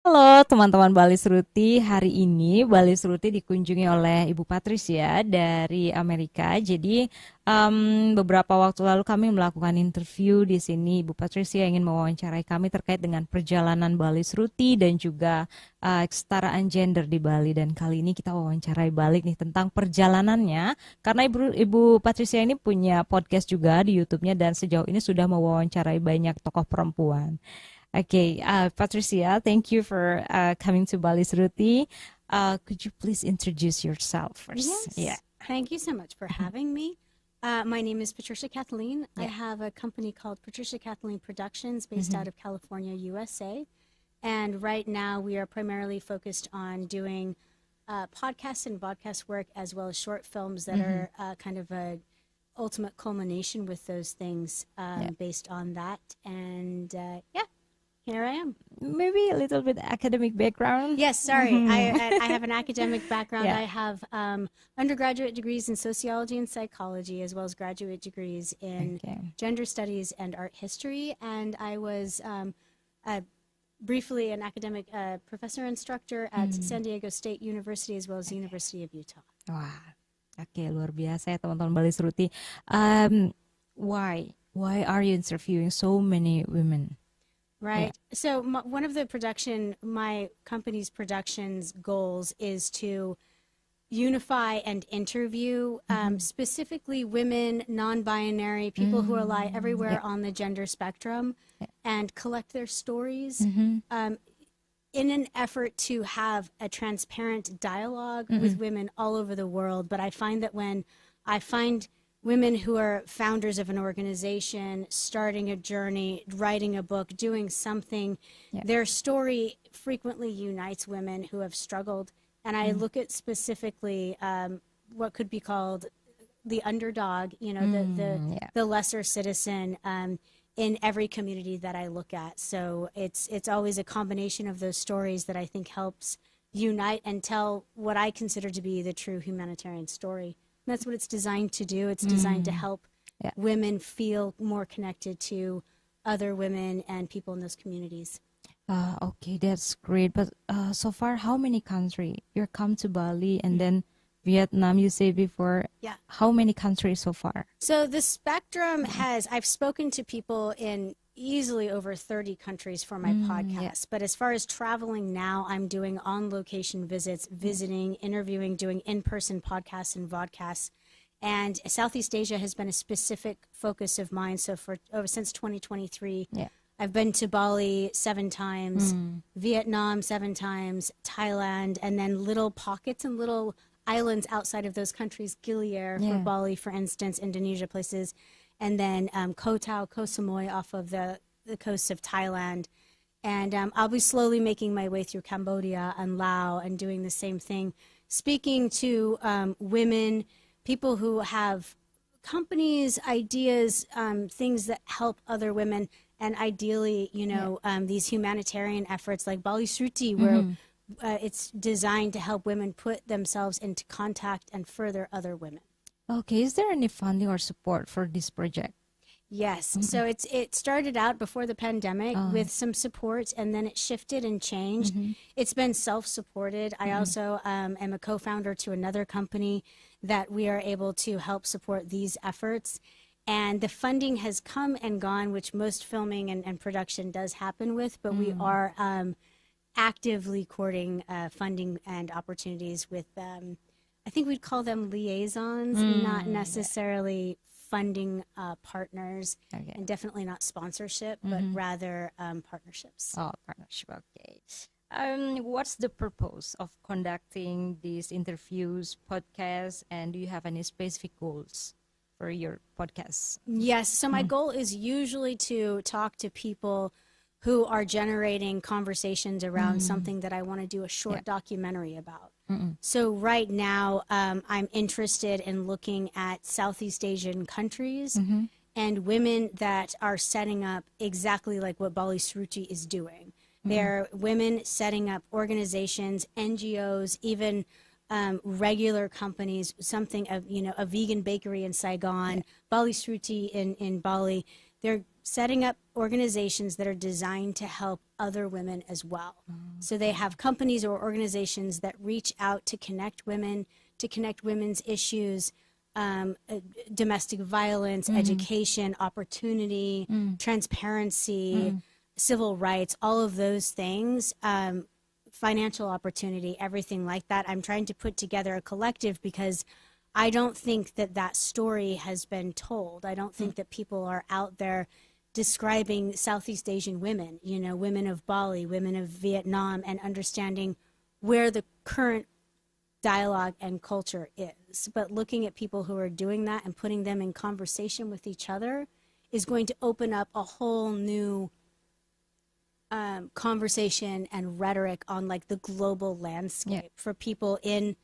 Halo teman-teman Bali Seruti, hari ini Bali Seruti dikunjungi oleh Ibu Patricia dari Amerika. Jadi beberapa waktu lalu kami melakukan interview di sini. Ibu Patricia ingin mewawancarai kami terkait dengan perjalanan Bali Seruti dan juga kesetaraan gender di Bali. Dan kali ini kita wawancarai balik nih tentang perjalanannya. Karena Ibu Patricia ini punya podcast juga di YouTube-nya dan sejauh ini sudah mewawancarai banyak tokoh perempuan. Okay, Patricia, thank you for coming to Bali Sruti. Could you please introduce yourself first? Yes. Thank you so much for having me. My name is Patricia Kathleen. I have a company called Patricia Kathleen Productions based out of California, USA. And right now we are primarily focused on doing podcasts and broadcast work as well as short films that are kind of a ultimate culmination with those things based on that. And here I am. Maybe a little bit academic background. Yes, sorry. I have an academic background. I have undergraduate degrees in sociology and psychology, as well as graduate degrees in gender studies and art history. And I was briefly an academic professor instructor at San Diego State University, as well as the University of Utah. Wah, oke, luar biasa ya teman-teman Bali Seruti. Why are you interviewing so many women? Right. So one of my company's productions goals is to unify and interview specifically women, non-binary, people who lie everywhere on the gender spectrum and collect their stories in an effort to have a transparent dialogue with women all over the world. But I find that when I find women who are founders of an organization, starting a journey, writing a book, doing something, their story frequently unites women who have struggled. And I look at specifically what could be called the underdog, the lesser citizen in every community that I look at. So it's always a combination of those stories that I think helps unite and tell what I consider to be the true humanitarian story. That's what it's designed to do. It's designed to help women feel more connected to other women and people in those communities. Okay, that's great. But so far, how many countries? You come to Bali and then Vietnam, you said before. Yeah. How many countries so far? So the spectrum I've spoken to people in easily over 30 countries for my podcast. But as far as traveling now, I'm doing on-location visits, visiting, interviewing, doing in-person podcasts and vodcasts. And Southeast Asia has been a specific focus of mine. So since 2023, I've been to Bali 7 times, Vietnam 7 times, Thailand, and then little pockets and little islands outside of those countries, Gilead for Bali, for instance, Indonesia places. And then Koh Tao, Koh Samui off of the coast of Thailand. And I'll be slowly making my way through Cambodia and Laos and doing the same thing, speaking to women, people who have companies, ideas, things that help other women, and ideally, these humanitarian efforts like Bali Sruti, where it's designed to help women put themselves into contact and further other women. Okay, is there any funding or support for this project? Yes. So it started out before the pandemic with some support, and then it shifted and changed. It's been self-supported. I also am a co-founder to another company that we are able to help support these efforts. And the funding has come and gone, which most filming and production does happen with, but we are actively courting funding and opportunities with I think we'd call them liaisons, not necessarily funding partners, and definitely not sponsorship, but rather partnerships. Oh, partnership, okay. What's the purpose of conducting these interviews, podcasts, and do you have any specific goals for your podcasts? Yes, so my goal is usually to talk to people who are generating conversations around something that I want to do a short documentary about. So right now, I'm interested in looking at Southeast Asian countries and women that are setting up exactly like what Bali Sruti is doing. They're women setting up organizations, NGOs, even regular companies, something of, a vegan bakery in Saigon, Bali Sruti in Bali. they're setting up organizations that are designed to help other women as well. So they have companies or organizations that reach out to connect women, to connect women's issues, domestic violence, education, opportunity, transparency, civil rights, all of those things, financial opportunity, everything like that. I'm trying to put together a collective because I don't think that that story has been told. I don't think that people are out there describing Southeast Asian women, you know, women of Bali, women of Vietnam, and understanding where the current dialogue and culture is. But looking at people who are doing that and putting them in conversation with each other is going to open up a whole new conversation and rhetoric on like the global landscape for people in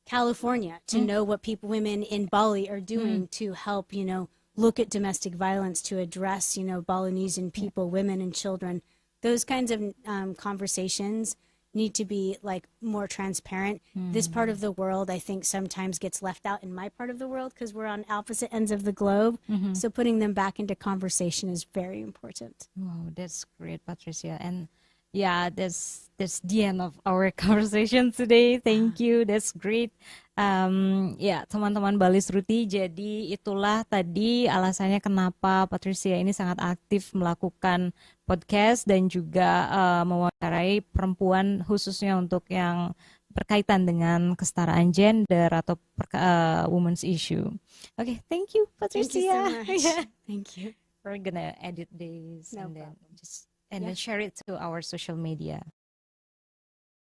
California to know what women in Bali are doing to help, you know, look at domestic violence, to address, you know, Balinesian people, women and children. Those kinds of conversations need to be like more transparent. This part of the world, I think, sometimes gets left out in my part of the world because we're on opposite ends of the globe. So putting them back into conversation is very important. Wow, that's great, Patricia. And yeah, that's the end of our conversation today. Thank you. That's great. Ya, teman-teman Balis Ruti, jadi itulah tadi alasannya kenapa Patricia ini sangat aktif melakukan podcast dan juga mewawancarai perempuan khususnya untuk yang berkaitan dengan kesetaraan gender atau women's issue. Okay, thank you, Patricia. Thank you so much. Yeah. Thank you. We're gonna edit this No and then problem. then share it to our social media.